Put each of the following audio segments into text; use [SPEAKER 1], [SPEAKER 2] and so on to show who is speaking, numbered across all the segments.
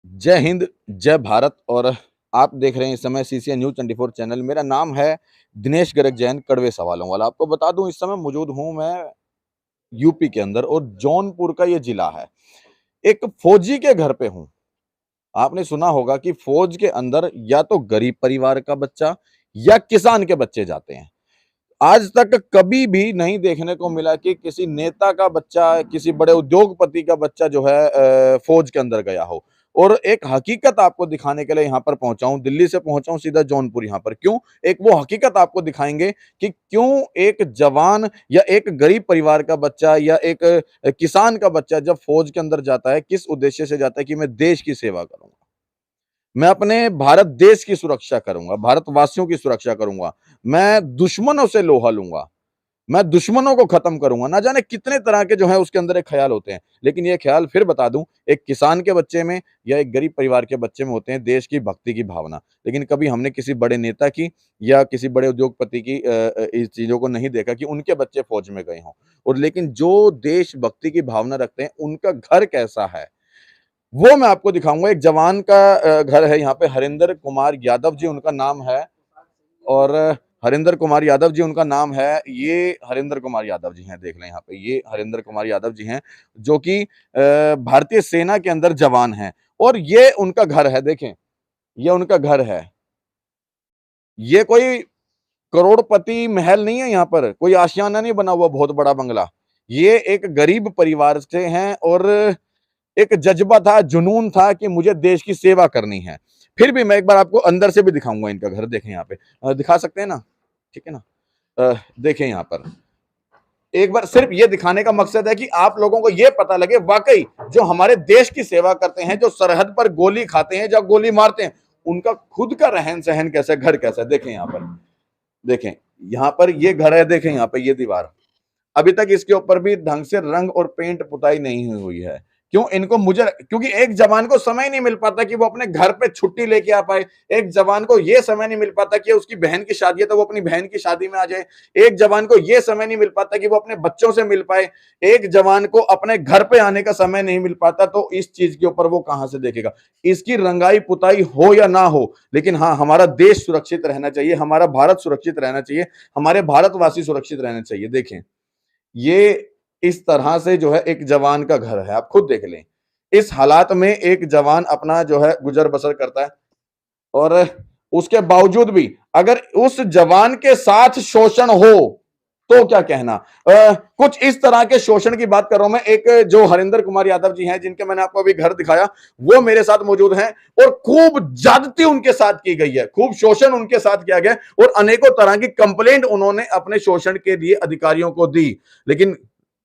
[SPEAKER 1] जय हिंद, जय भारत और आप देख रहे हैं इस समय सीसीएन न्यूज़ 24 चैनल। मेरा नाम है दिनेश गर्ग जैन, कड़वे सवालों वाला। आपको बता दूं इस समय मौजूद हूं मैं यूपी के अंदर और जौनपुर का ये जिला है। एक फौजी के घर पे हूं। आपने सुना होगा कि फौज के अंदर या तो गरीब परिवार का बच्चा या किसान के बच्चे जाते हैं। आज तक कभी भी नहीं देखने को मिला कि किसी नेता का बच्चा, किसी बड़े उद्योगपति का बच्चा जो है फौज के अंदर गया हो। और एक हकीकत आपको दिखाने के लिए यहाँ पर पहुंचा हूं, दिल्ली से पहुंचा हूं सीधा जौनपुर यहाँ पर। क्यों? एक वो हकीकत आपको दिखाएंगे कि क्यों एक जवान या एक गरीब परिवार का बच्चा या एक किसान का बच्चा जब फौज के अंदर जाता है, किस उद्देश्य से जाता है कि मैं देश की सेवा करूंगा, मैं अपने भारत देश की सुरक्षा करूंगा, भारतवासियों की सुरक्षा करूंगा, मैं दुश्मनों से लोहा लूंगा, मैं दुश्मनों को खत्म करूंगा। ना जाने कितने तरह के जो है उसके अंदर एक ख्याल होते हैं। लेकिन ये ख्याल फिर बता दूं, एक किसान के बच्चे में या एक गरीब परिवार के बच्चे में होते हैं देश की भक्ति की भावना। लेकिन कभी हमने किसी बड़े नेता की या किसी बड़े उद्योगपति की इस चीजों को नहीं देखा कि उनके बच्चे फौज में गए हों। और लेकिन जो देश भक्ति की भावना रखते हैं उनका घर कैसा है वो मैं आपको दिखाऊंगा। एक जवान का घर है यहाँ पे, हरिंदर कुमार यादव जी उनका नाम है। और हरिंदर कुमार यादव जी उनका नाम है। ये हरिंदर कुमार यादव जी हैं, देख लें यहाँ पे, ये हरिंदर कुमार यादव जी हैं जो कि भारतीय सेना के अंदर जवान हैं। और ये उनका घर है, देखें, ये उनका घर है। ये कोई करोड़पति महल नहीं है, यहाँ पर कोई आशियाना नहीं बना हुआ बहुत बड़ा बंगला। ये एक गरीब परिवार से हैं और एक जज्बा था, जुनून था कि मुझे देश की सेवा करनी है। फिर भी मैं एक बार आपको अंदर से भी दिखाऊंगा इनका घर। देखें यहाँ पे, दिखा सकते हैं ना? ठीक है ना? देखें यहाँ पर, एक बार सिर्फ ये दिखाने का मकसद है कि आप लोगों को ये पता लगे वाकई जो हमारे देश की सेवा करते हैं, जो सरहद पर गोली खाते हैं, जो गोली मारते हैं, उनका खुद का रहन सहन कैसा है, घर कैसा है। देखें यहाँ पर, देखें यहाँ पर ये घर है, देखें यहाँ पे ये दीवार, अभी तक इसके ऊपर भी ढंग से रंग और पेंट पुताई नहीं हुई है। क्यों? इनको मुझे, क्योंकि एक जवान को समय नहीं मिल पाता कि वो अपने घर पे छुट्टी लेके आ पाए। एक जवान को ये समय नहीं मिल पाता कि उसकी बहन की शादी है तो वो अपनी बहन की शादी में आ जाए। एक जवान को ये समय नहीं मिल पाता कि वो अपने बच्चों से मिल पाए। एक जवान को अपने घर पे आने का समय नहीं मिल पाता, तो इस चीज के ऊपर वो कहां से देखेगा? इसकी रंगाई पुताई हो या ना हो, लेकिन हाँ, हमारा देश सुरक्षित रहना चाहिए, हमारा भारत सुरक्षित रहना चाहिए, हमारे भारतवासी सुरक्षित रहने चाहिए। देखें, ये इस तरह से जो है एक जवान का घर है, आप खुद देख लें। इस हालात में एक जवान अपना जो है गुजर बसर करता है। और उसके बावजूद भी अगर उस जवान के साथ शोषण हो तो क्या कहना। कुछ इस तरह के शोषण की बात कर रहा हूं मैं। एक जो हरिंदर कुमार यादव जी हैं, जिनके मैंने आपको अभी घर दिखाया, वो मेरे साथ मौजूद हैं और खूब ज्यादती उनके साथ की गई है, खूब शोषण उनके साथ किया गया और अनेकों तरह की कंप्लेंट उन्होंने अपने शोषण के लिए अधिकारियों को दी। लेकिन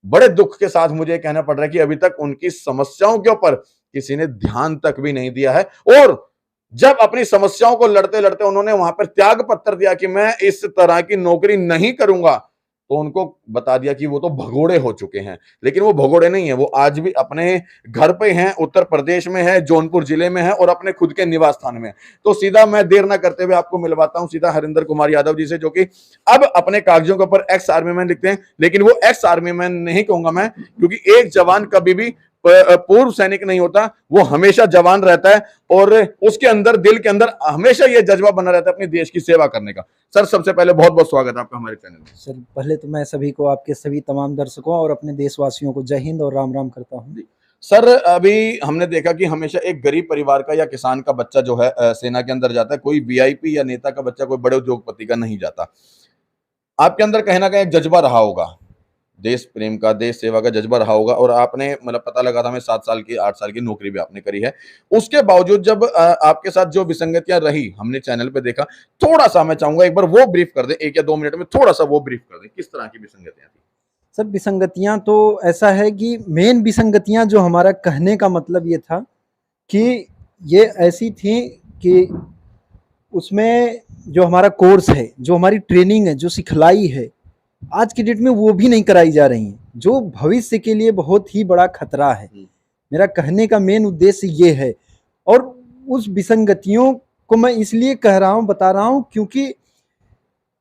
[SPEAKER 1] बड़े दुख के साथ मुझे कहना पड़ रहा है कि अभी तक उनकी समस्याओं के ऊपर किसी ने ध्यान तक भी नहीं दिया है। और जब अपनी समस्याओं को लड़ते लड़ते उन्होंने वहां पर त्याग पत्र दिया कि मैं इस तरह की नौकरी नहीं करूंगा, तो उनको बता दिया कि वो तो भगोड़े हो चुके हैं। लेकिन वो भगोड़े नहीं है, वो आज भी अपने घर पे हैं, उत्तर प्रदेश में है, जौनपुर जिले में है और अपने खुद के निवास स्थान में। तो सीधा मैं देर ना करते हुए आपको मिलवाता हूं सीधा हरिंदर कुमार यादव जी से, जो कि अब अपने कागजों के ऊपर एक्स आर्मी मैन लिखते हैं। लेकिन वो एक्स आर्मी मैन नहीं कहूंगा मैं, क्योंकि एक जवान कभी भी पूर्व सैनिक नहीं होता, वो हमेशा जवान रहता है और उसके अंदर, दिल के अंदर हमेशा ये जज्बा बना रहता है अपने देश की सेवा करने का। सर, सबसे पहले बहुत बहुत स्वागत है आपका हमारे चैनल में।
[SPEAKER 2] सर, पहले तो मैं सभी को, आपके सभी तमाम दर्शकों और अपने देशवासियों को जय हिंद और राम राम करता हूँ।
[SPEAKER 1] सर, अभी हमने देखा कि हमेशा एक गरीब परिवार का या किसान का बच्चा जो है सेना के अंदर जाता है, कोई वीआईपी या नेता का बच्चा, कोई बड़े उद्योगपति का नहीं जाता। आपके अंदर कहीं ना कहीं एक जज्बा रहा होगा, देश प्रेम का, देश सेवा का जज्बा रहा होगा। और आपने, मतलब पता लगा था, मैं 7 साल की 8 साल की नौकरी भी आपने करी है। उसके बावजूद जब आपके साथ जो विसंगतियां रही, हमने चैनल पे देखा, थोड़ा सा मैं चाहूंगा एक बार वो ब्रीफ कर दे, 1 या 2 मिनट में थोड़ा सा वो ब्रीफ कर दे, किस तरह की विसंगतियां थी।
[SPEAKER 2] सर, विसंगतियां तो ऐसा है कि मेन विसंगतियां जो हमारा कहने का मतलब ये था कि ये ऐसी थी कि उसमें जो हमारा कोर्स है, जो हमारी ट्रेनिंग है, जो सिखलाई है, आज की डेट में वो भी नहीं कराई जा रही है, जो भविष्य के लिए बहुत ही बड़ा खतरा है। मेरा कहने का मेन उद्देश्य ये है। और उस विसंगतियों को मैं इसलिए कह रहा हूँ, बता रहा हूँ, क्योंकि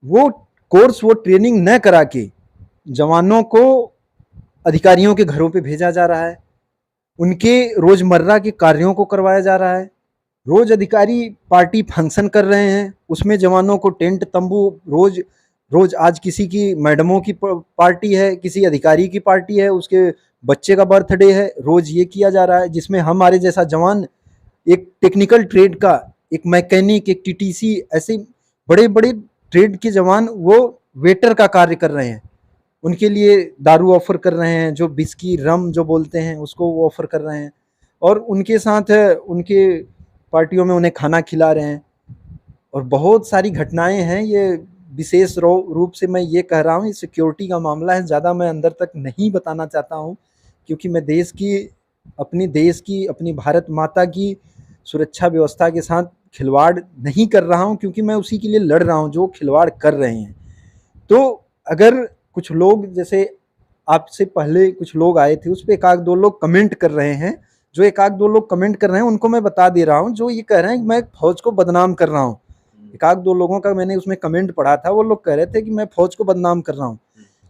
[SPEAKER 2] वो कोर्स, वो ट्रेनिंग न करा के जवानों को अधिकारियों के घरों पे भेजा जा रहा है। उनके रोजमर्रा के कार्यों को करवाया जा रहा है। रोज अधिकारी पार्टी फंक्शन कर रहे हैं, उसमें जवानों को टेंट तंबू, रोज रोज आज किसी की मैडमों की पार्टी है, किसी अधिकारी की पार्टी है, उसके बच्चे का बर्थडे है, रोज ये किया जा रहा है, जिसमें हमारे जैसा जवान एक टेक्निकल ट्रेड का, एक मैकेनिक, एक टीटीसी, ऐसे बड़े बड़े ट्रेड के जवान वो वेटर का कार्य कर रहे हैं। उनके लिए दारू ऑफर कर रहे हैं, जो बिस्की रम जो बोलते हैं उसको वो ऑफर कर रहे हैं, और उनके साथ उनके पार्टियों में उन्हें खाना खिला रहे हैं। और बहुत सारी घटनाएं हैं, ये विशेष रूप से मैं ये कह रहा हूँ, ये सिक्योरिटी का मामला है, ज़्यादा मैं अंदर तक नहीं बताना चाहता हूँ, क्योंकि मैं देश की अपनी भारत माता की सुरक्षा व्यवस्था के साथ खिलवाड़ नहीं कर रहा हूँ, क्योंकि मैं उसी के लिए लड़ रहा हूँ जो खिलवाड़ कर रहे हैं। तो अगर कुछ लोग, जैसे आपसे पहले कुछ लोग आए थे, उस पर एक आध दो लोग कमेंट कर रहे हैं, जो एक आध दो लोग कमेंट कर रहे हैं उनको मैं बता दे रहा हूँ, जो ये कह रहे हैं कि मैं फौज को बदनाम कर रहा हूँ। एक आध दो लोगों का मैंने उसमें कमेंट पढ़ा था, वो लोग कह रहे थे कि मैं फौज को बदनाम कर रहा हूँ,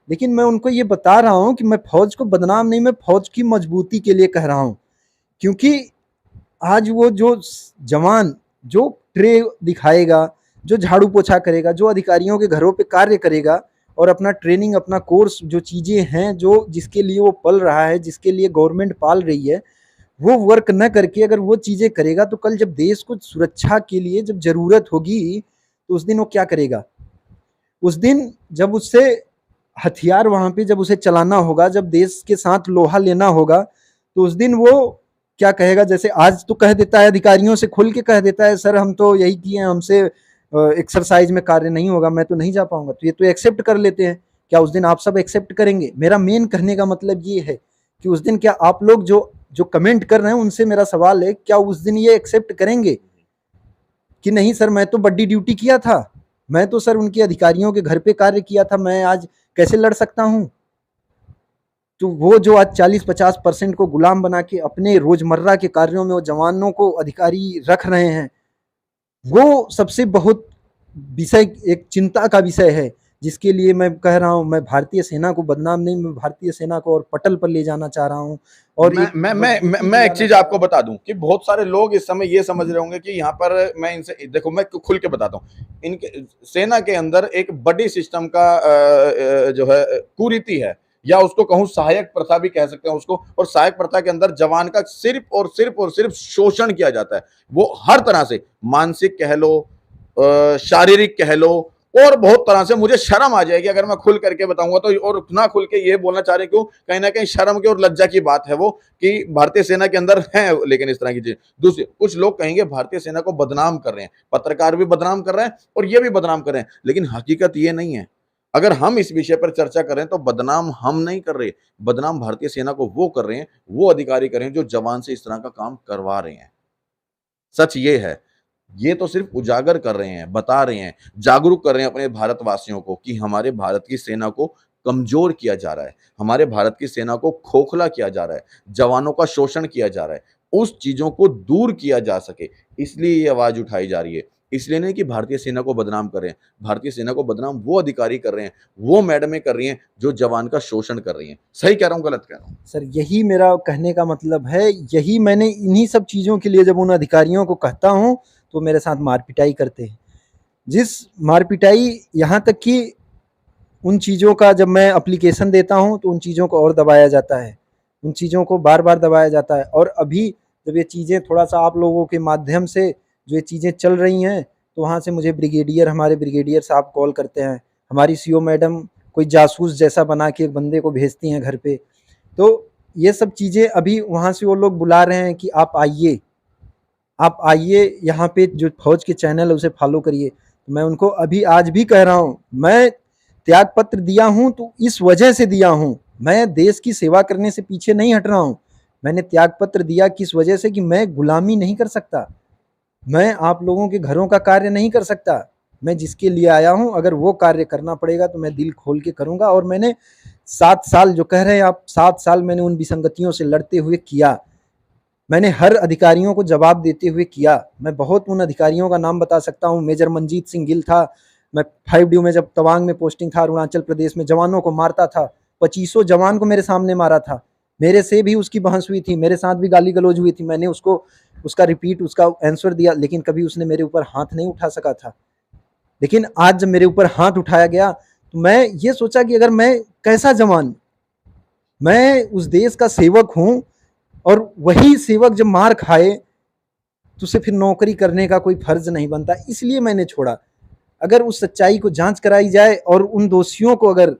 [SPEAKER 2] लेकिन मैं उनको ये बता रहा हूँ कि मैं फौज को बदनाम नहीं, मैं फौज की मजबूती के लिए कह रहा हूँ। क्योंकि आज वो जो जवान जो ट्रे दिखाएगा, जो झाड़ू पोछा करेगा, जो अधिकारियों के घरों पे कार्य करेगा, और अपना ट्रेनिंग, अपना कोर्स, जो चीज़ें हैं, जो जिसके लिए वो पल रहा है, जिसके लिए गवर्नमेंट पाल रही है, वो वर्क न करके अगर वो चीज़ें करेगा, तो कल जब देश को सुरक्षा के लिए जब ज़रूरत होगी, तो उस दिन वो क्या करेगा? उस दिन जब उससे हथियार वहाँ पे जब उसे चलाना होगा, जब देश के साथ लोहा लेना होगा, तो उस दिन वो क्या कहेगा? जैसे आज तो कह देता है, अधिकारियों से खुल के कह देता है, सर हम तो यही किए हैं, हमसे एक्सरसाइज में कार्य नहीं होगा, मैं तो नहीं जा पाऊंगा। तो ये तो एक्सेप्ट कर लेते हैं। क्या उस दिन आप सब एक्सेप्ट करेंगे? मेरा मेन कहने का मतलब ये है कि उस दिन क्या आप लोग जो जो कमेंट कर रहे हैं, उनसे मेरा सवाल है, क्या उस दिन ये एक्सेप्ट करेंगे कि नहीं सर मैं तो बड्डी ड्यूटी किया था, मैं तो सर उनके अधिकारियों के घर पे कार्य किया था, मैं आज कैसे लड़ सकता हूँ? तो वो जो आज 40-50% को गुलाम बना के अपने रोजमर्रा के कार्यों में वो जवानों को अधिकारी रख रहे हैं, वो सबसे बहुत विषय, एक चिंता का विषय है, जिसके लिए मैं कह रहा हूँ, मैं भारतीय सेना को बदनाम नहीं, मैं भारतीय सेना को और पटल पर ले जाना चाह रहा हूँ, और
[SPEAKER 1] मैं
[SPEAKER 2] एक
[SPEAKER 1] मैं मैं मैं,
[SPEAKER 2] मजबूती
[SPEAKER 1] मैं एक
[SPEAKER 2] दिलाना
[SPEAKER 1] चीज
[SPEAKER 2] चाह रहा
[SPEAKER 1] आपको
[SPEAKER 2] हूँ।
[SPEAKER 1] बता दूं कि बहुत सारे लोग इस समय ये समझ रहे होंगे कि यहाँ पर मैं इनसे देखो, मैं खुल के बताता हूँ, इनके सेना के अंदर एक बड़ी सिस्टम का जो है कुरीति है, या उसको कहूँ सहायक प्रथा भी कह सकते हैं उसको। और सहायक प्रथा के अंदर जवान का सिर्फ शोषण किया जाता है। वो हर तरह से, मानसिक कह लो, शारीरिक कह लो, और बहुत तरह से। मुझे शर्म आ जाएगी अगर मैं खुल करके बताऊंगा तो, और उतना खुल के ये बोलना चाह रहे क्यों, कहीं ना कहीं शर्म की और लज्जा की बात है वो, कि भारतीय सेना के अंदर है लेकिन इस तरह की चीज। दूसरी, कुछ लोग कहेंगे भारतीय सेना को बदनाम कर रहे हैं, पत्रकार भी बदनाम कर रहे हैं और ये भी बदनाम कर रहे हैं, लेकिन हकीकत ये नहीं है। अगर हम इस विषय पर चर्चा कर रहे हैं तो बदनाम हम नहीं कर रहे, बदनाम भारतीय सेना को वो कर रहे हैं, वो अधिकारी कर रहे हैं जो जवान से इस तरह का काम करवा रहे हैं। सच ये है। ये तो सिर्फ उजागर कर रहे हैं, बता रहे हैं, जागरूक कर रहे हैं अपने भारतवासियों को कि हमारे भारत की सेना को कमज़ोर किया जा रहा है, हमारे भारत की सेना को खोखला किया जा रहा है, जवानों का शोषण किया जा रहा है। उस चीज़ों को दूर किया जा सके, इसलिए ये आवाज़ उठाई जा रही है। इसलिए नहीं कि भारतीय सेना को बदनाम कर रहे हैं, भारतीय सेना को बदनाम वो अधिकारी कर रहे हैं, वो मैडमें कर रही हैं, जो जवान का शोषण कर रही हैं। सही कह रहा हूँ, गलत कह रहा हूँ?
[SPEAKER 2] सर यही मेरा कहने का मतलब है, यही मैंने इन्हीं सब चीज़ों के लिए जब उन अधिकारियों को कहता हूँ, तो मेरे साथ मार पिटाई करते हैं। जिस मार पिटाई, यहाँ तक कि उन चीज़ों का जब मैं एप्लीकेशन देता हूँ, तो उन चीज़ों को और दबाया जाता है, उन चीज़ों को बार बार दबाया जाता है। और अभी जब ये चीज़ें थोड़ा सा आप लोगों के माध्यम से जो ये चीज़ें चल रही हैं, तो वहाँ से मुझे हमारे ब्रिगेडियर साहब कॉल करते हैं, हमारी सीओ मैडम कोई जासूस जैसा बना के एक बंदे को भेजती हैं घर पे। तो ये सब चीज़ें अभी वहाँ से वो लोग बुला रहे हैं कि आप आइए यहाँ पे, जो फौज के चैनल है उसे फॉलो करिए। तो मैं उनको अभी आज भी कह रहा हूँ, मैं त्याग पत्र दिया हूँ तो इस वजह से दिया हूँ, मैं देश की सेवा करने से पीछे नहीं हट रहा हूँ। मैंने त्याग पत्र दिया किस वजह से, कि मैं गुलामी नहीं कर सकता, मैं आप लोगों के घरों का कार्य नहीं कर सकता। मैं जिसके लिए आया हूँ, अगर वो कार्य करना पड़ेगा तो मैं दिल खोल के करूँगा। और मैंने 7 साल, जो कह रहे हैं आप, 7 साल मैंने उन विसंगतियों से लड़ते हुए किया। मैंने हर अधिकारियों को जवाब देते हुए किया। मैं बहुत उन अधिकारियों का नाम बता सकता हूँ। मेजर मंजीत सिंह गिल था, मैं 5 ड्यू में जब तवांग में पोस्टिंग था, अरुणाचल प्रदेश में जवानों को मारता था, 2500 जवान को मेरे सामने मारा था। मेरे से भी उसकी बहस हुई थी, मेरे साथ भी गाली गलौज हुई थी, मैंने उसको उसका रिपीट उसका आंसर दिया, लेकिन कभी उसने मेरे ऊपर हाथ नहीं उठा सका था। लेकिन आज जब मेरे ऊपर हाथ उठाया गया तो मैं ये सोचा कि अगर मैं कैसा जवान, मैं उस देश का सेवक हूं, और वही सेवक जब मार खाए तो उसे फिर नौकरी करने का कोई फर्ज नहीं बनता, इसलिए मैंने छोड़ा। अगर उस सच्चाई को जांच कराई जाए और उन दोषियों को, अगर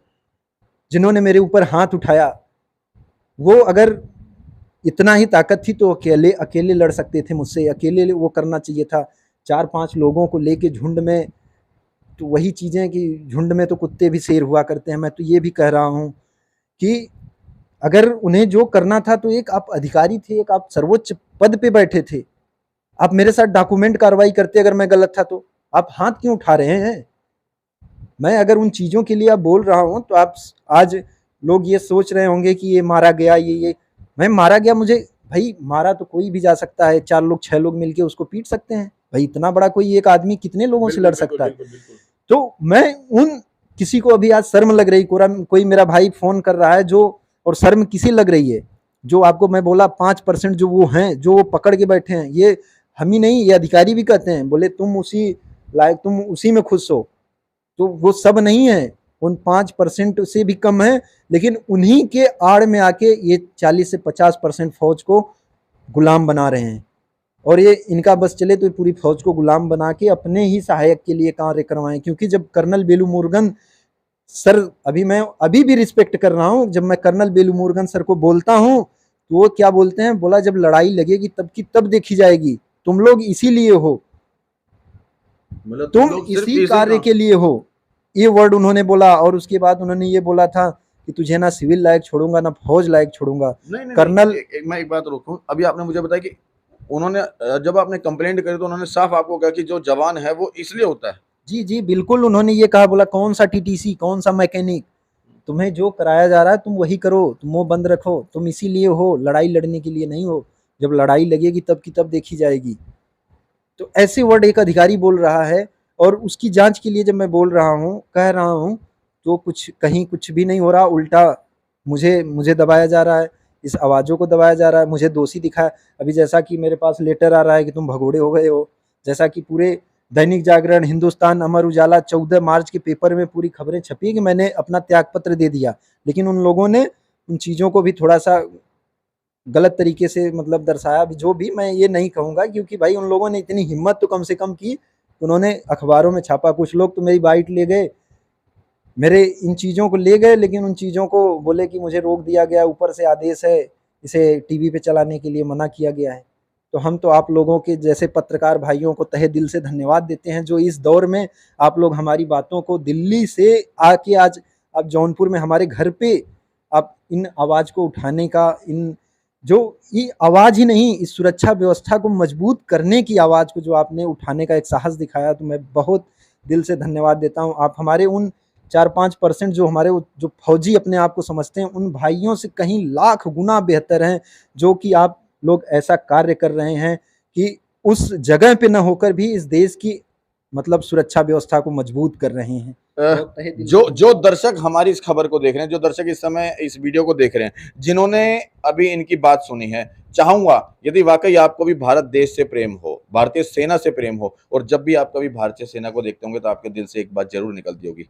[SPEAKER 2] जिन्होंने मेरे ऊपर हाथ उठाया, वो अगर इतना ही ताकत थी तो अकेले अकेले लड़ सकते थे मुझसे, अकेले वो करना चाहिए था। 4-5 लोगों को लेके झुंड में, तो वही चीज़ें कि झुंड में तो कुत्ते भी शेर हुआ करते हैं। मैं तो ये भी कह रहा हूँ कि अगर उन्हें जो करना था, तो एक आप अधिकारी थे, एक आप सर्वोच्च पद पे बैठे थे, आप मेरे साथ डॉक्यूमेंट कार्रवाई करते अगर मैं गलत था तो। आप हाथ क्यों उठा रहे हैं? मैं अगर उन चीज़ों के लिए आप बोल रहा हूँ तो आप आज लोग ये सोच रहे होंगे कि ये मारा गया, ये मैं मारा गया, मुझे भाई मारा तो कोई भी जा सकता है, 4 लोग 6 लोग मिलके उसको पीट सकते हैं भाई, इतना बड़ा कोई एक आदमी कितने लोगों से लड़ सकता है? तो मैं उन किसी को अभी आज शर्म लग रही, कोई मेरा भाई फोन कर रहा है जो, और शर्म किसी लग रही है, जो आपको मैं बोला 5% जो वो हैं, जो वो पकड़ के बैठे हैं, ये हम ही नहीं, ये अधिकारी भी कहते हैं, बोले तुम उसी लायक, तुम उसी में खुश हो। तो वो सब नहीं है, उन 5% से भी कम है, लेकिन उन्हीं के आड़ में आके ये 40 से 50% फौज को गुलाम बना रहे हैं, और ये इनका बस चले तो पूरी फौज को गुलाम बना के अपने ही सहायक के लिए कार्य करवाएं। क्योंकि जब कर्नल बेलूमुरुगन सर, अभी मैं अभी भी रिस्पेक्ट कर रहा हूं, जब मैं कर्नल बेलूमुरुगन सर को बोलता हूं तो वो क्या बोलते हैं, बोला जब लड़ाई लगेगी तब की तब देखी जाएगी, तुम लोग इसीलिए हो,
[SPEAKER 1] मतलब तुम
[SPEAKER 2] तुम
[SPEAKER 1] लोग सिर्फ
[SPEAKER 2] इसी
[SPEAKER 1] इसी
[SPEAKER 2] कार्य
[SPEAKER 1] काम।
[SPEAKER 2] के लिए हो, ये वर्ड उन्होंने बोला। और उसके बाद उन्होंने ये बोला था कि तुझे ना सिविल लायक छोड़ूंगा ना फौज लायक छोड़ूंगा।
[SPEAKER 1] नहीं नहीं नहीं,
[SPEAKER 2] कर्नल,
[SPEAKER 1] मैं एक बात रोकूं, अभी आपने मुझे बताया कि उन्होंने जब आपने कंप्लेंट करी तो उन्होंने साफ आपको कहा कि जो जवान है वो इसलिए होता है।
[SPEAKER 2] जी जी बिल्कुल, उन्होंने ये कहा, बोला कौन सा टीटीसी, कौन सा मैकेनिक, तुम्हें जो कराया जा रहा है तुम वही करो, तुम वो बंद रखो, तुम इसीलिए हो, लड़ाई लड़ने के लिए नहीं हो, जब लड़ाई लगेगी तब की तब देखी जाएगी। तो ऐसे वर्ड एक अधिकारी बोल रहा है, और उसकी जांच के लिए जब मैं बोल रहा हूँ, कह रहा हूँ, तो कुछ कहीं कुछ भी नहीं हो रहा, उल्टा मुझे मुझे दबाया जा रहा है, इस आवाज़ों को दबाया जा रहा है, मुझे दोषी दिखाया। अभी जैसा कि मेरे पास लेटर आ रहा है कि तुम भगोड़े हो गए हो, जैसा कि पूरे दैनिक जागरण, हिंदुस्तान, अमर उजाला 14 मार्च के पेपर में पूरी खबरें छपी कि मैंने अपना त्यागपत्र दे दिया। लेकिन उन लोगों ने उन चीज़ों को भी थोड़ा सा गलत तरीके से मतलब दर्शाया भी, जो भी मैं ये नहीं कहूँगा, क्योंकि भाई उन लोगों ने इतनी हिम्मत तो कम से कम की, उन्होंने अखबारों में छापा। कुछ लोग तो मेरी बाइट ले गए, मेरे इन चीज़ों को ले गए, लेकिन उन चीज़ों को बोले कि मुझे रोक दिया गया, ऊपर से आदेश है, इसे टीवी पे चलाने के लिए मना किया गया है। तो हम तो आप लोगों के जैसे पत्रकार भाइयों को तहे दिल से धन्यवाद देते हैं, जो इस दौर में आप लोग हमारी बातों को दिल्ली से आके आज आप जौनपुर में हमारे घर पे आप इन आवाज़ को उठाने का, इन जो ये आवाज़ ही नहीं, इस सुरक्षा व्यवस्था को मजबूत करने की आवाज़ को जो आपने उठाने का एक साहस दिखाया, तो मैं बहुत दिल से धन्यवाद देता हूँ। आप हमारे उन 4-5% जो हमारे जो फौजी अपने आप को समझते हैं, उन भाइयों से कहीं लाख गुना बेहतर हैं, जो कि आप लोग ऐसा कार्य कर रहे हैं कि उस जगह पे न होकर भी इस देश की मतलब सुरक्षा व्यवस्था को मजबूत कर रहे हैं।
[SPEAKER 1] जो जो दर्शक हमारी इस खबर को देख रहे हैं, जो दर्शक इस समय इस वीडियो को देख रहे हैं, जिन्होंने अभी इनकी बात सुनी है, चाहूंगा यदि वाकई आपको भी भारत देश से प्रेम हो, भारतीय सेना से प्रेम हो, और जब भी आप कभी भारतीय सेना को देखते होंगे तो आपके दिल से एक बात जरूर निकलती होगी,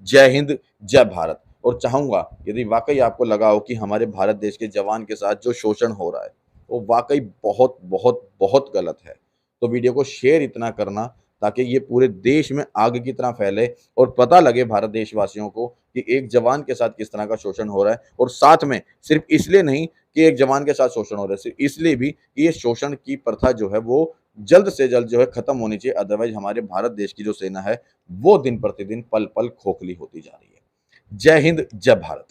[SPEAKER 1] जय हिंद जय भारत। और चाहूंगा यदि वाकई आपको लगा हो कि हमारे भारत देश के जवान के साथ जो शोषण हो रहा है वो वाकई बहुत बहुत बहुत गलत है, तो वीडियो को शेयर इतना करना ताकि ये पूरे देश में आग की तरह फैले और पता लगे भारत देशवासियों को कि एक जवान के साथ किस तरह का शोषण हो रहा है। और साथ में सिर्फ इसलिए नहीं कि एक जवान के साथ शोषण हो रहा है, सिर्फ इसलिए भी कि ये शोषण की प्रथा जो है वो जल्द से जल्द जो है खत्म होनी चाहिए। अदरवाइज हमारे भारत देश की जो सेना है वो दिन प्रतिदिन पल पल खोखली होती जा रही है। जय हिंद जय भारत।